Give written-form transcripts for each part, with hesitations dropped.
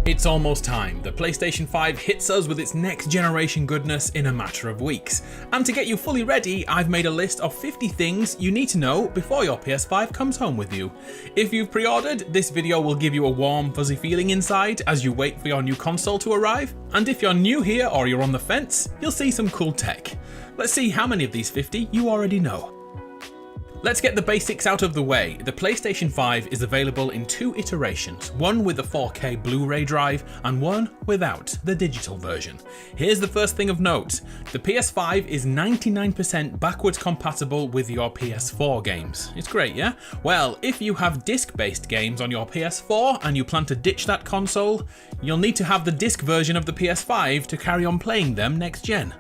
It's almost time. The PlayStation 5 hits us with its next generation goodness in a matter of weeks. And to get you fully ready, I've made a list of 50 things you need to know before your PS5 comes home with you. If you've pre-ordered, this video will give you a warm, fuzzy feeling inside as you wait for your new console to arrive. And if you're new here or you're on the fence, you'll see some cool tech. Let's see how many of these 50 you already know. Let's get the basics out of the way. The PlayStation 5 is available in two iterations, one with a 4K Blu-ray drive and one without, the digital version. Here's the first thing of note. The PS5 is 99% backwards compatible with your PS4 games. It's great, yeah? Well, if you have disc-based games on your PS4 and you plan to ditch that console, you'll need to have the disc version of the PS5 to carry on playing them next gen.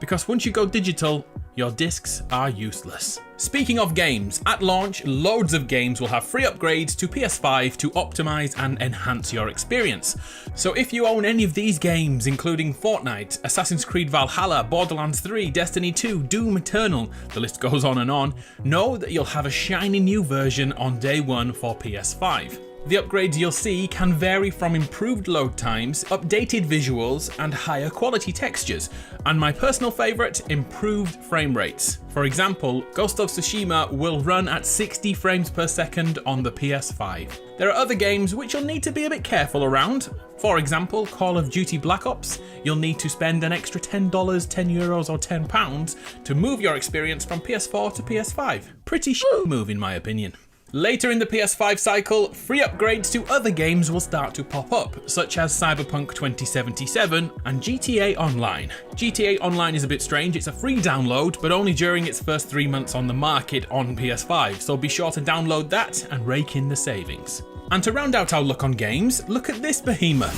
Because once you go digital, your discs are useless. Speaking of games, at launch, loads of games will have free upgrades to PS5 to optimize and enhance your experience. So if you own any of these games, including Fortnite, Assassin's Creed Valhalla, Borderlands 3, Destiny 2, Doom Eternal, the list goes on and on, know that you'll have a shiny new version on day one for PS5. The upgrades you'll see can vary from improved load times, updated visuals, and higher quality textures, and my personal favourite, improved frame rates. For example, Ghost of Tsushima will run at 60 frames per second on the PS5. There are other games which you'll need to be a bit careful around. For example, Call of Duty Black Ops, you'll need to spend an extra $10, €10 or £10 to move your experience from PS4 to PS5. Pretty move in my opinion. Later in the PS5 cycle, free upgrades to other games will start to pop up, such as Cyberpunk 2077 and GTA Online. GTA Online is a bit strange, it's a free download, but only during its first 3 months on the market on PS5, so be sure to download that and rake in the savings. And to round out our look on games, look at this behemoth.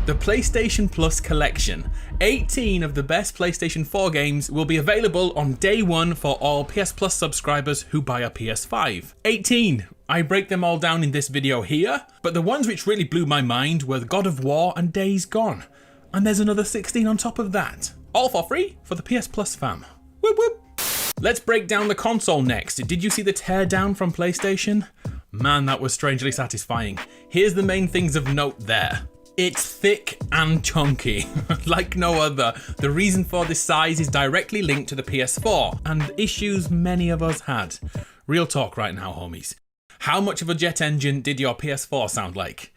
The PlayStation Plus collection. 18 of the best PlayStation 4 games will be available on day one for all PS Plus subscribers who buy a PS5. 18! I break them all down in this video here, but the ones which really blew my mind were God of War and Days Gone. And there's another 16 on top of that. All for free for the PS Plus fam. Whoop whoop! Let's break down the console next. Did you see the teardown from PlayStation? Man, that was strangely satisfying. Here's the main things of note there. It's thick and chunky, like no other. The reason for this size is directly linked to the PS4 and issues many of us had. Real talk right now, homies. How much of a jet engine did your PS4 sound like?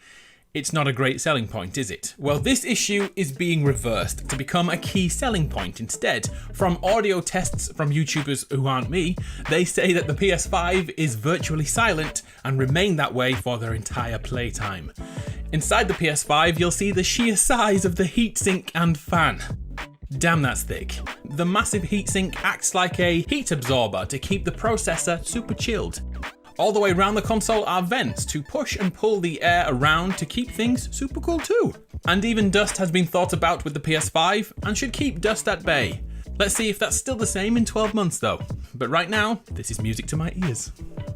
It's not a great selling point, is it? Well, this issue is being reversed to become a key selling point instead. From audio tests from YouTubers who aren't me, they say that the PS5 is virtually silent and remain that way for their entire playtime. Inside the PS5, you'll see the sheer size of the heatsink and fan. Damn, that's thick. The massive heatsink acts like a heat absorber to keep the processor super chilled. All the way around the console are vents to push and pull the air around to keep things super cool too. And even dust has been thought about with the PS5 and should keep dust at bay. Let's see if that's still the same in 12 months though. But right now, this is music to my ears.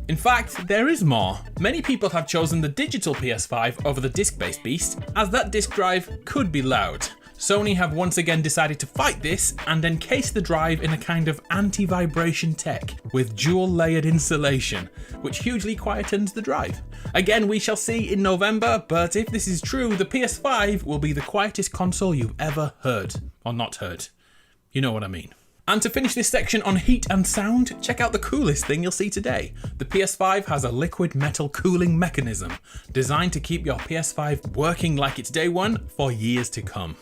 In fact, there is more. Many people have chosen the digital PS5 over the disc-based beast, as that disc drive could be loud. Sony have once again decided to fight this and encase the drive in a kind of anti-vibration tech with dual layered insulation, which hugely quietens the drive. Again, we shall see in November, but if this is true, the PS5 will be the quietest console you've ever heard. Or not heard. You know what I mean. And to finish this section on heat and sound, check out the coolest thing you'll see today. The PS5 has a liquid metal cooling mechanism designed to keep your PS5 working like it's day one for years to come.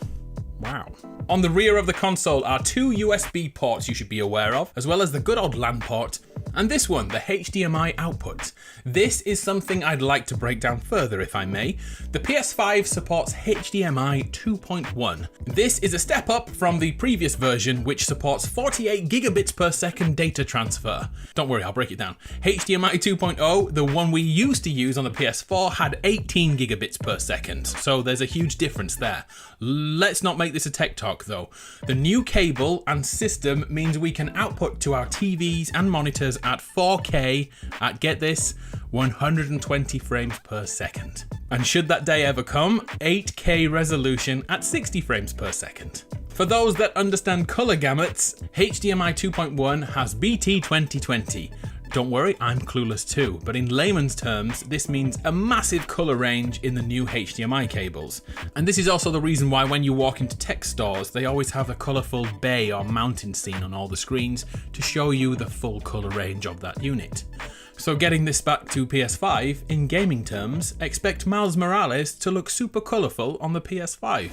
Wow. On the rear of the console are two USB ports you should be aware of, as well as the good old LAN port, and this one, the HDMI output. This is something I'd like to break down further if I may. The PS5 supports HDMI 2.1. This is a step up from the previous version which supports 48 gigabits per second data transfer. Don't worry, I'll break it down. HDMI 2.0, the one we used to use on the PS4, had 18 gigabits per second, so there's a huge difference there. Let's not make this a tech talk though. The new cable and system means we can output to our TVs and monitors at 4K at, get this, 120 frames per second. And should that day ever come, 8K resolution at 60 frames per second. For those that understand color gamuts, HDMI 2.1 has BT 2020, Don't worry, I'm clueless too, but in layman's terms, this means a massive colour range in the new HDMI cables. And this is also the reason why when you walk into tech stores, they always have a colourful bay or mountain scene on all the screens to show you the full colour range of that unit. So getting this back to PS5, in gaming terms, expect Miles Morales to look super colourful on the PS5.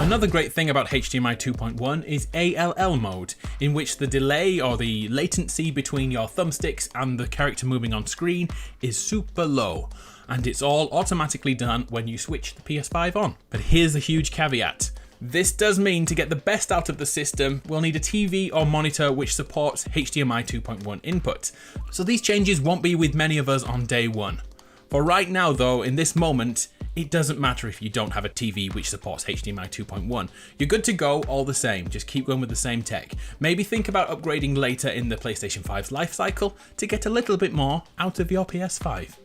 Another great thing about HDMI 2.1 is ALL mode, in which the delay or the latency between your thumbsticks and the character moving on screen is super low, and it's all automatically done when you switch the PS5 on. But here's a huge caveat. This does mean to get the best out of the system, we'll need a TV or monitor which supports HDMI 2.1 input. So these changes won't be with many of us on day one. For right now though, in this moment, it doesn't matter if you don't have a TV which supports HDMI 2.1. You're good to go all the same, just keep going with the same tech. Maybe think about upgrading later in the PlayStation 5's life cycle to get a little bit more out of your PS5.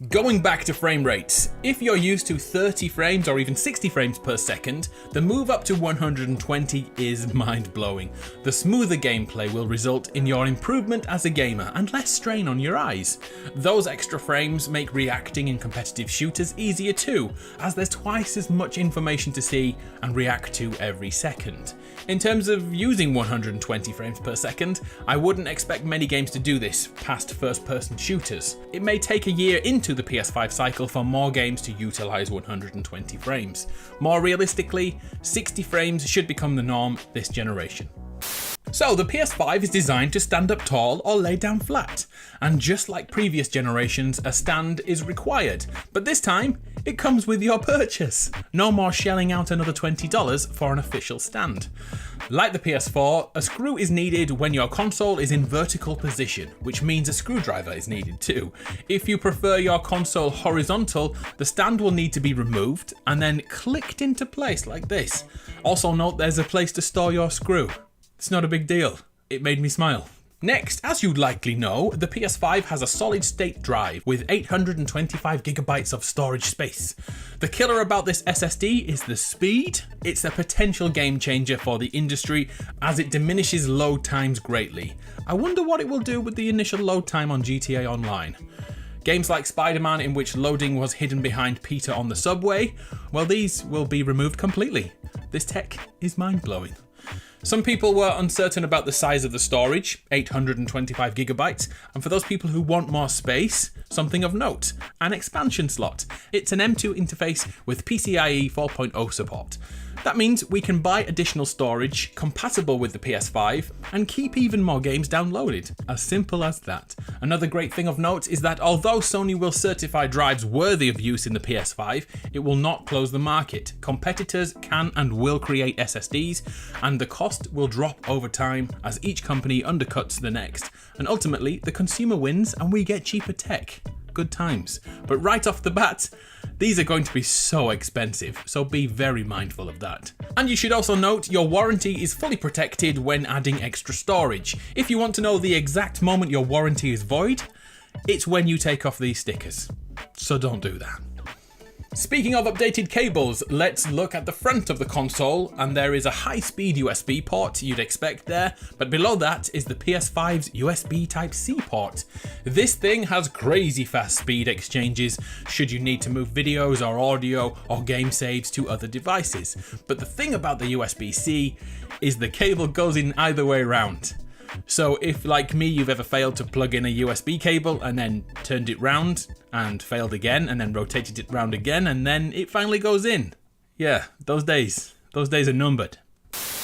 Going back to frame rates, if you're used to 30 frames or even 60 frames per second, the move up to 120 is mind-blowing. The smoother gameplay will result in your improvement as a gamer and less strain on your eyes. Those extra frames make reacting in competitive shooters easier too, as there's twice as much information to see and react to every second. In terms of using 120 frames per second, I wouldn't expect many games to do this past first-person shooters. It may take a year into the PS5 cycle for more games to utilise 120 frames. More realistically, 60 frames should become the norm this generation. So the PS5 is designed to stand up tall or lay down flat, and just like previous generations, a stand is required, but this time it comes with your purchase. No more shelling out another $20 for an official stand. Like the PS4, a screw is needed when your console is in vertical position, which means a screwdriver is needed too. If you prefer your console horizontal, the stand will need to be removed and then clicked into place like this. Also note there's a place to store your screw. It's not a big deal. It made me smile. Next, as you'd likely know, the PS5 has a solid state drive with 825GB of storage space. The killer about this SSD is the speed. It's a potential game changer for the industry as it diminishes load times greatly. I wonder what it will do with the initial load time on GTA Online. Games like Spider-Man, in which loading was hidden behind Peter on the subway, well, these will be removed completely. This tech is mind-blowing. Some people were uncertain about the size of the storage, 825GB, and for those people who want more space, something of note, an expansion slot. It's an M2 interface with PCIe 4.0 support. That means we can buy additional storage compatible with the PS5 and keep even more games downloaded. As simple as that. Another great thing of note is that although Sony will certify drives worthy of use in the PS5, it will not close the market. Competitors can and will create SSDs, and the cost will drop over time as each company undercuts the next. And ultimately, the consumer wins and we get cheaper tech. Good times. But right off the bat, these are going to be so expensive, so be very mindful of that. And you should also note your warranty is fully protected when adding extra storage. If you want to know the exact moment your warranty is void, it's when you take off these stickers. So don't do that. Speaking of updated cables, let's look at the front of the console, and there is a high-speed USB port you'd expect there, but below that is the PS5's USB Type-C port. This thing has crazy fast speed exchanges should you need to move videos or audio or game saves to other devices. But the thing about the USB-C is the cable goes in either way around. So if, like me, you've ever failed to plug in a USB cable and then turned it round and failed again and then rotated it round again and then it finally goes in. Yeah, those days are numbered.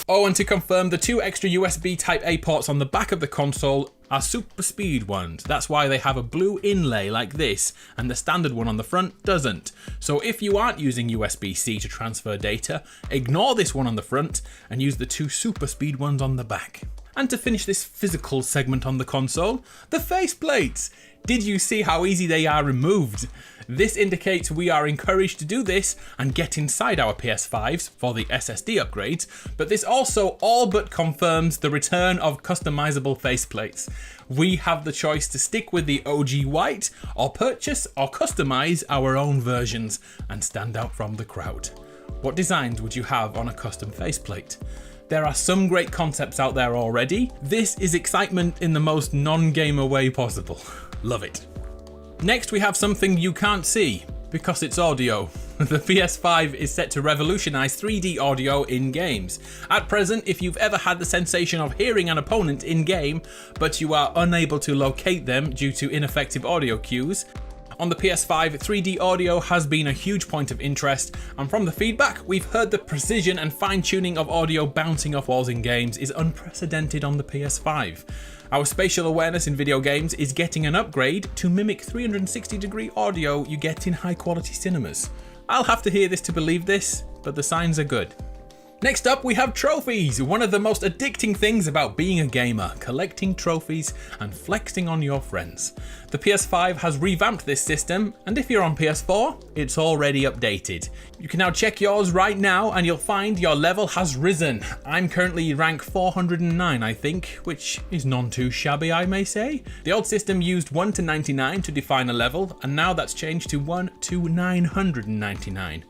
Oh, and to confirm, the two extra USB Type-A ports on the back of the console are super speed ones. That's why they have a blue inlay like this, and the standard one on the front doesn't. So if you aren't using USB-C to transfer data, ignore this one on the front and use the two super speed ones on the back. And to finish this physical segment on the console, the faceplates! Did you see how easy they are removed? This indicates we are encouraged to do this and get inside our PS5s for the SSD upgrades, but this also all but confirms the return of customizable faceplates. We have the choice to stick with the OG white or purchase or customize our own versions and stand out from the crowd. What designs would you have on a custom faceplate? There are some great concepts out there already. This is excitement in the most non-gamer way possible. Love it. Next we have something you can't see, because it's audio. The PS5 is set to revolutionize 3D audio in games. At present, if you've ever had the sensation of hearing an opponent in game, but you are unable to locate them due to ineffective audio cues, on the PS5, 3D audio has been a huge point of interest, and from the feedback, we've heard the precision and fine-tuning of audio bouncing off walls in games is unprecedented on the PS5. Our spatial awareness in video games is getting an upgrade to mimic 360-degree audio you get in high-quality cinemas. I'll have to hear this to believe this, but the signs are good. Next up, we have trophies, one of the most addicting things about being a gamer, collecting trophies and flexing on your friends. The PS5 has revamped this system, and if you're on PS4, it's already updated. You can now check yours right now and you'll find your level has risen. I'm currently rank 409, I think, which is none too shabby, I may say. The old system used 1 to 99 to define a level, and now that's changed to 1 to 999.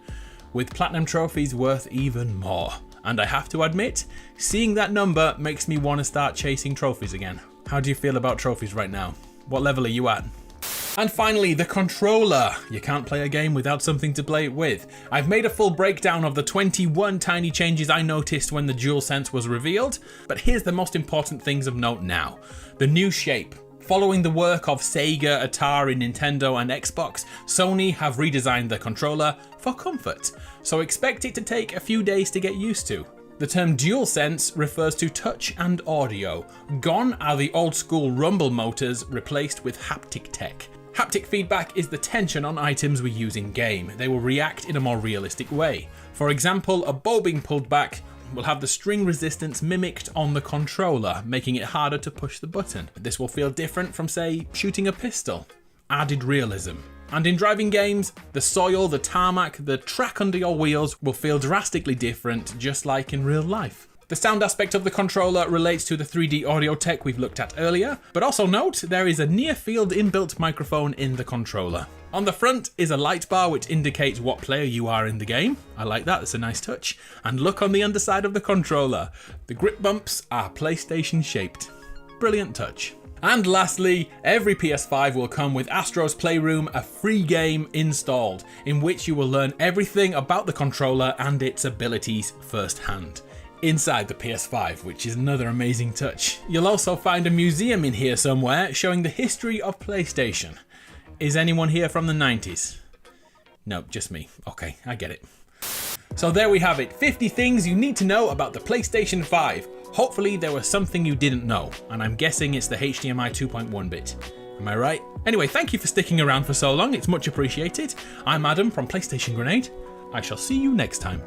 With platinum trophies worth even more. And I have to admit, seeing that number makes me want to start chasing trophies again. How do you feel about trophies right now? What level are you at? And finally, the controller. You can't play a game without something to play it with. I've made a full breakdown of the 21 tiny changes I noticed when the DualSense was revealed, but here's the most important things of note now. The new shape. Following the work of Sega, Atari, Nintendo and Xbox, Sony have redesigned the controller for comfort, so expect it to take a few days to get used to. The term DualSense refers to touch and audio. Gone are the old school rumble motors replaced with haptic tech. Haptic feedback is the tension on items we use in game. They will react in a more realistic way. For example, a bow being pulled back will have the string resistance mimicked on the controller, making it harder to push the button. This will feel different from, say, shooting a pistol. Added realism. And in driving games, the soil, the tarmac, the track under your wheels will feel drastically different, just like in real life. The sound aspect of the controller relates to the 3D audio tech we've looked at earlier, but also note there is a near-field inbuilt microphone in the controller. On the front is a light bar which indicates what player you are in the game. I like that, it's a nice touch. And look on the underside of the controller. The grip bumps are PlayStation shaped. Brilliant touch. And lastly, every PS5 will come with Astro's Playroom, a free game installed, in which you will learn everything about the controller and its abilities firsthand. Inside the PS5, which is another amazing touch. You'll also find a museum in here somewhere showing the history of PlayStation. Is anyone here from the 90s? No, just me. Okay, I get it. So there we have it, 50 things you need to know about the PlayStation 5. Hopefully there was something you didn't know, and I'm guessing it's the HDMI 2.1 bit. Am I right? Anyway, thank you for sticking around for so long, it's much appreciated. I'm Adam from PlayStation Grenade. I shall see you next time.